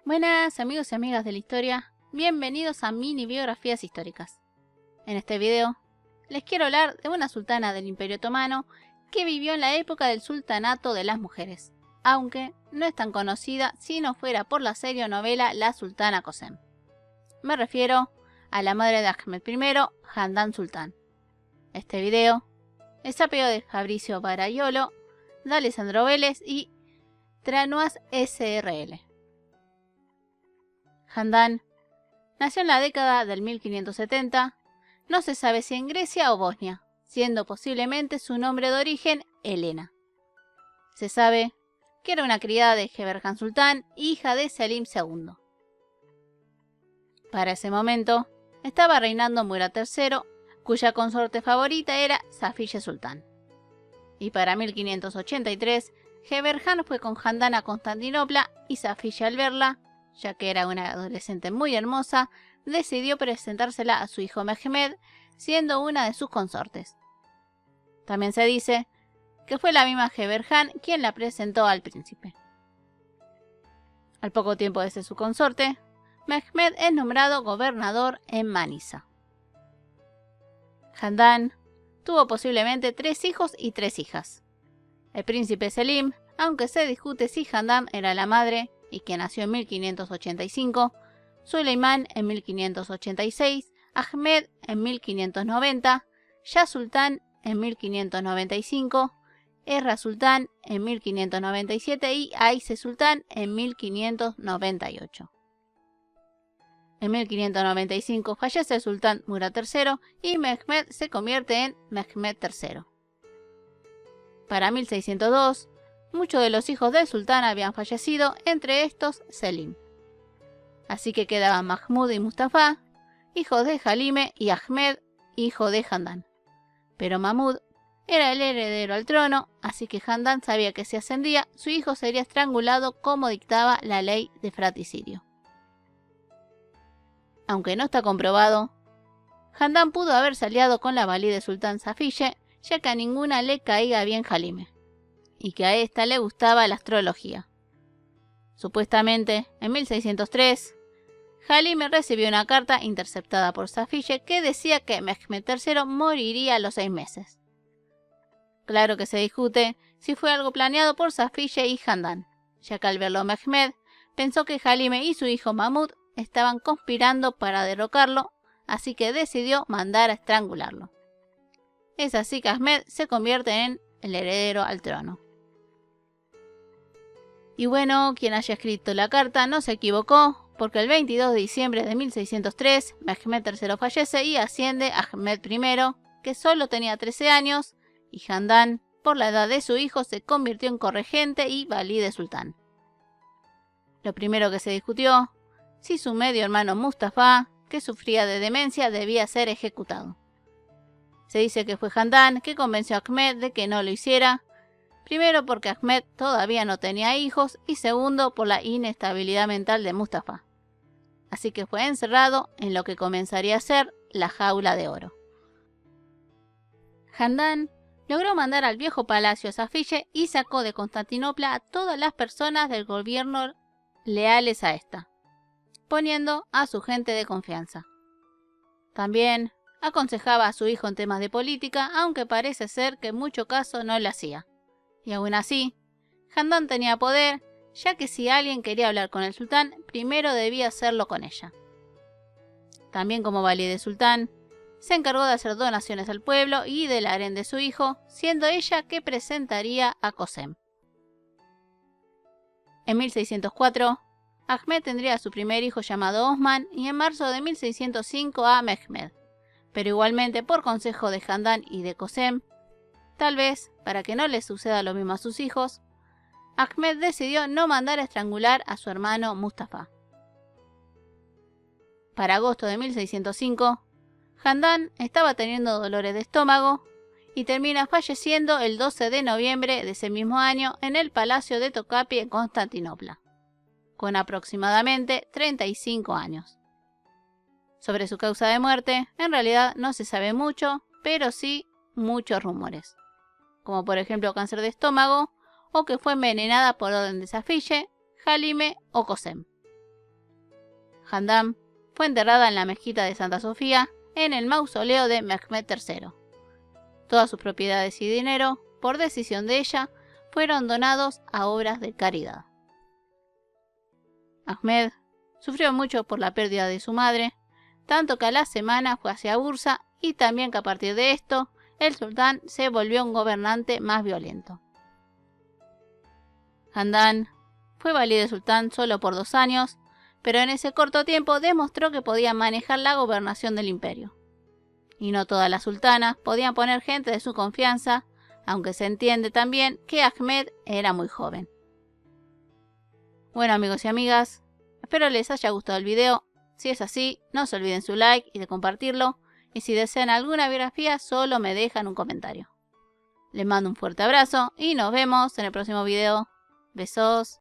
Buenas amigos y amigas de la historia, bienvenidos a mini biografías históricas. En este video les quiero hablar de una sultana del Imperio Otomano que vivió en la época del sultanato de las mujeres, aunque no es tan conocida si no fuera por la serie o novela La Sultana Kösem. Me refiero a la madre de Ahmed I, Handan Sultan. Este video es a pedido de Fabricio Baraiolo, de Alessandro Vélez y Tranuas SRL. Handan nació en la década del 1570, no se sabe si en Grecia o Bosnia, siendo posiblemente su nombre de origen Helena. Se sabe que era una criada de Geberhan Sultán, hija de Selim II. Para ese momento estaba reinando Murat III, cuya consorte favorita era Safiye Sultán. Y para 1583, Geberhan fue con Handan a Constantinopla y Safiye, al verla, ya que era una adolescente muy hermosa, decidió presentársela a su hijo Mehmed, siendo una de sus consortes. También se dice que fue la misma Geberhan quien la presentó al príncipe. Al poco tiempo de ser su consorte, Mehmed es nombrado gobernador en Manisa. Handan tuvo posiblemente 3 hijos y 3 hijas. El príncipe Selim, aunque se discute si Handan era la madre, y que nació en 1585, Suleimán en 1586, Ahmed en 1590, Shah Sultán en 1595, Erra Sultán en 1597 y Ayse Sultán en 1598. En 1595 fallece el sultán Murat III y Mehmed se convierte en Mehmed III. Para 1602, muchos de los hijos del sultán habían fallecido, entre estos Selim. Así que quedaban Mahmud y Mustafa, hijos de Halime, y Ahmed, hijo de Handan. Pero Mahmud era el heredero al trono, así que Handan sabía que si ascendía, su hijo sería estrangulado como dictaba la ley de fratricidio. Aunque no está comprobado, Handan pudo haberse aliado con la valí de sultán Safiye, ya que a ninguna le caía bien Halime, y que a esta le gustaba la astrología. Supuestamente, en 1603, Halime recibió una carta interceptada por Safiye que decía que Mehmed III moriría a los 6 meses. Claro que se discute si fue algo planeado por Safiye y Handan, ya que al verlo Mehmed pensó que Halime y su hijo Mahmud estaban conspirando para derrocarlo, así que decidió mandar a estrangularlo. Es así que Ahmed se convierte en el heredero al trono. Y bueno, quien haya escrito la carta no se equivocó, porque el 22 de diciembre de 1603, Mehmed III fallece y asciende Ahmed I, que solo tenía 13 años, y Handan, por la edad de su hijo, se convirtió en corregente y valí de sultán. Lo primero que se discutió, si su medio hermano Mustafa, que sufría de demencia, debía ser ejecutado. Se dice que fue Handan que convenció a Ahmed de que no lo hiciera, primero porque Ahmed todavía no tenía hijos y segundo por la inestabilidad mental de Mustafa. Así que fue encerrado en lo que comenzaría a ser la jaula de oro. Handan logró mandar al viejo palacio a Safiye y sacó de Constantinopla a todas las personas del gobierno leales a esta, poniendo a su gente de confianza. También aconsejaba a su hijo en temas de política, aunque parece ser que en mucho caso no le hacía. Y aún así, Handan tenía poder, ya que si alguien quería hablar con el sultán, primero debía hacerlo con ella. También como valí de sultán, se encargó de hacer donaciones al pueblo y del harén de su hijo, siendo ella que presentaría a Kösem. En 1604, Ahmed tendría a su primer hijo llamado Osman y en marzo de 1605 a Mehmed, pero igualmente por consejo de Handan y de Kösem, tal vez para que no le suceda lo mismo a sus hijos, Ahmed decidió no mandar a estrangular a su hermano Mustafa. Para agosto de 1605, Handan estaba teniendo dolores de estómago y termina falleciendo el 12 de noviembre de ese mismo año en el Palacio de Tokapi en Constantinopla, con aproximadamente 35 años. Sobre su causa de muerte, en realidad no se sabe mucho, pero sí muchos rumores, como por ejemplo cáncer de estómago o que fue envenenada por orden de Safiye, Halime o Kösem. Handam fue enterrada en la mezquita de Santa Sofía, en el mausoleo de Mehmed III. Todas sus propiedades y dinero, por decisión de ella, fueron donados a obras de caridad. Ahmed sufrió mucho por la pérdida de su madre, tanto que a la semana fue hacia Bursa y también que a partir de esto, el sultán se volvió un gobernante más violento. Hamdán fue valí de sultán solo por 2 años, pero en ese corto tiempo demostró que podía manejar la gobernación del imperio. Y no todas las sultanas podían poner gente de su confianza, aunque se entiende también que Ahmed era muy joven. Bueno amigos y amigas, espero les haya gustado el video. Si es así, no se olviden su like y de compartirlo. Y si desean alguna biografía, solo me dejan un comentario. Les mando un fuerte abrazo y nos vemos en el próximo video. Besos.